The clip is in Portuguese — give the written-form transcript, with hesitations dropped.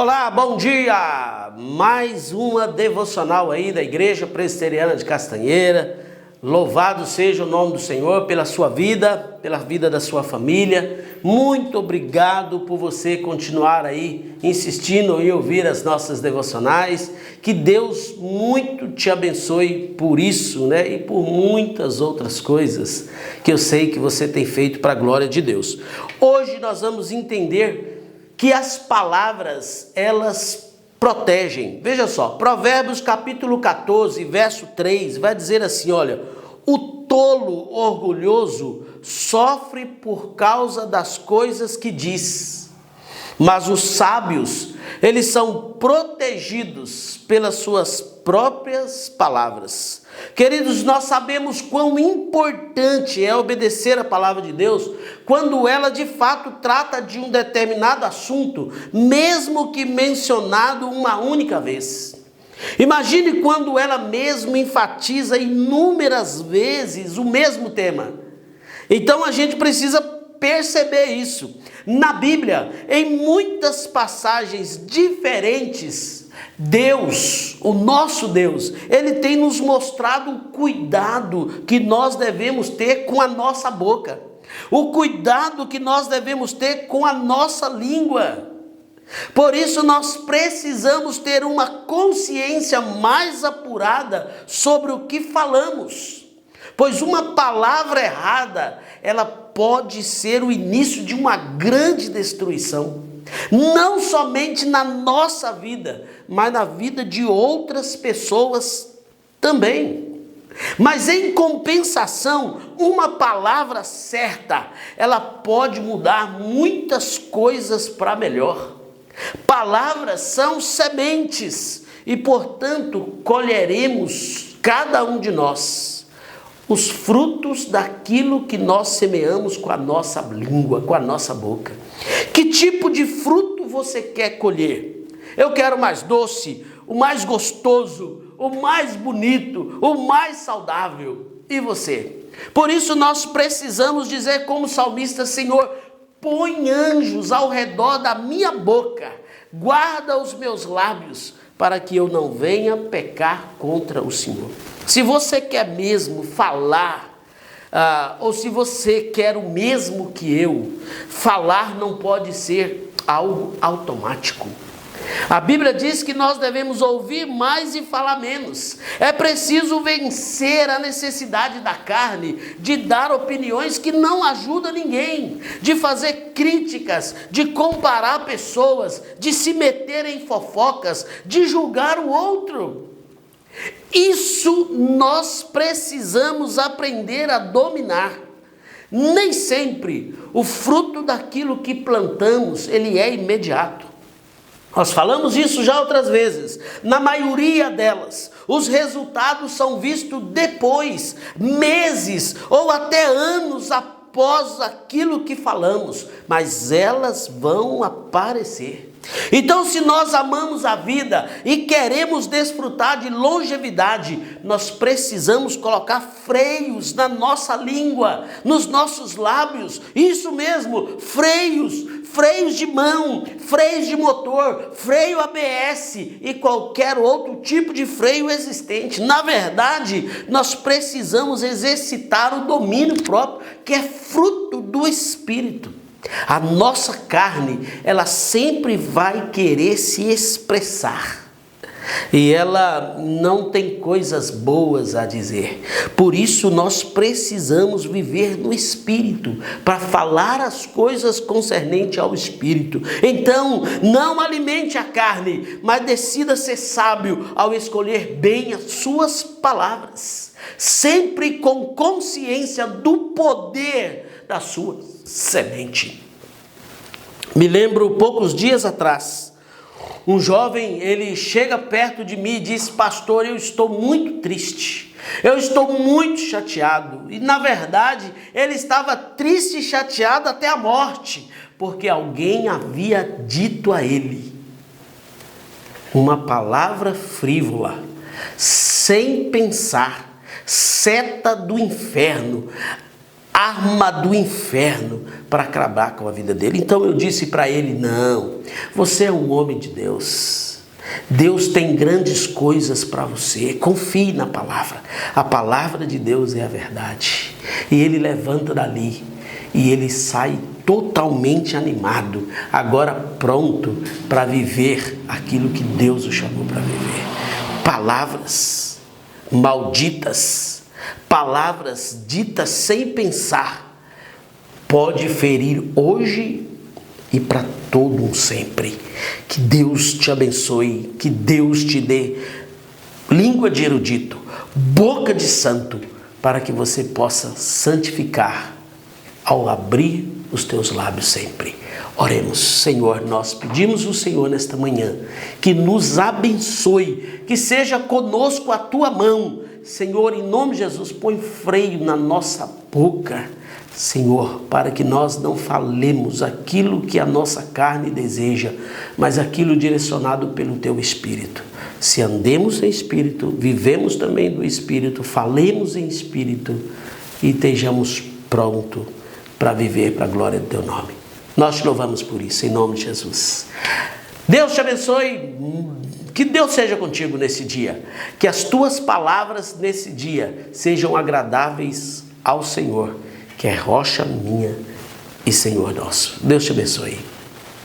Olá, bom dia! Mais uma devocional aí da Igreja Presbiteriana de Castanheira. Louvado seja o nome do Senhor pela sua vida, pela vida da sua família. Muito obrigado por você continuar aí insistindo em ouvir as nossas devocionais. Que Deus muito te abençoe por isso, né? E por muitas outras coisas que eu sei que você tem feito para a glória de Deus. Hoje nós vamos entender que as palavras, elas protegem. Veja só, Provérbios capítulo 14, verso 3, vai dizer assim, olha: o tolo orgulhoso sofre por causa das coisas que diz, mas os sábios, eles são protegidos pelas suas próprias palavras. Queridos, nós sabemos quão importante é obedecer a palavra de Deus quando ela de fato trata de um determinado assunto, mesmo que mencionado uma única vez. Imagine quando ela mesmo enfatiza inúmeras vezes o mesmo tema. Então a gente precisa perceber isso. Na Bíblia, em muitas passagens diferentes, Deus, o nosso Deus, Ele tem nos mostrado o cuidado que nós devemos ter com a nossa boca. O cuidado que nós devemos ter com a nossa língua. Por isso nós precisamos ter uma consciência mais apurada sobre o que falamos. Pois uma palavra errada, ela pode ser o início de uma grande destruição. Não somente na nossa vida, mas na vida de outras pessoas também. Mas em compensação, uma palavra certa, ela pode mudar muitas coisas para melhor. Palavras são sementes e, portanto, colheremos, cada um de nós, os frutos daquilo que nós semeamos com a nossa língua, com a nossa boca. Que tipo de fruto você quer colher? Eu quero o mais doce, o mais gostoso, o mais bonito, o mais saudável. E você? Por isso nós precisamos dizer como salmista: Senhor, põe anjos ao redor da minha boca, guarda os meus lábios, para que eu não venha pecar contra o Senhor. Se você quer mesmo falar, ou se você quer o mesmo que eu, falar não pode ser algo automático. A Bíblia diz que nós devemos ouvir mais e falar menos. É preciso vencer a necessidade da carne de dar opiniões que não ajudam ninguém, de fazer críticas, de comparar pessoas, de se meter em fofocas, de julgar o outro. Isso nós precisamos aprender a dominar. Nem sempre o fruto daquilo que plantamos, ele é imediato. Nós falamos isso já outras vezes. Na maioria delas, os resultados são vistos depois, meses ou até anos após aquilo que falamos, mas elas vão aparecer. Então, se nós amamos a vida e queremos desfrutar de longevidade, nós precisamos colocar freios na nossa língua, nos nossos lábios. Isso mesmo, freios de mão, freios de motor, freio ABS e qualquer outro tipo de freio existente. Na verdade, nós precisamos exercitar o domínio próprio, que é fruto do Espírito. A nossa carne, ela sempre vai querer se expressar. E ela não tem coisas boas a dizer. Por isso nós precisamos viver no Espírito, para falar as coisas concernentes ao Espírito. Então, não alimente a carne, mas decida ser sábio ao escolher bem as suas palavras, sempre com consciência do poder da sua semente. Me lembro, poucos dias atrás, um jovem, ele chega perto de mim e diz: pastor, eu estou muito triste, eu estou muito chateado. E na verdade, ele estava triste e chateado até a morte, porque alguém havia dito a ele uma palavra frívola, sem pensar, seta do inferno, arma do inferno para acabar com a vida dele. Então eu disse para ele: não, você é um homem de Deus. Deus tem grandes coisas para você. Confie na palavra. A palavra de Deus é a verdade. E ele levanta dali e ele sai totalmente animado, agora pronto para viver aquilo que Deus o chamou para viver. Palavras malditas, palavras ditas sem pensar, pode ferir hoje e para todo um sempre. Que Deus te abençoe, que Deus te dê língua de erudito, boca de santo, para que você possa santificar ao abrir os teus lábios sempre. Oremos. Senhor, nós pedimos ao Senhor nesta manhã que nos abençoe, que seja conosco a tua mão. Senhor, em nome de Jesus, põe freio na nossa boca, Senhor, para que nós não falemos aquilo que a nossa carne deseja, mas aquilo direcionado pelo teu Espírito. Se andemos em Espírito, vivemos também do Espírito, falemos em Espírito e estejamos prontos para viver para a glória do teu nome. Nós te louvamos por isso, em nome de Jesus. Deus te abençoe, que Deus seja contigo nesse dia, que as tuas palavras nesse dia sejam agradáveis ao Senhor, que é rocha minha e Senhor nosso. Deus te abençoe.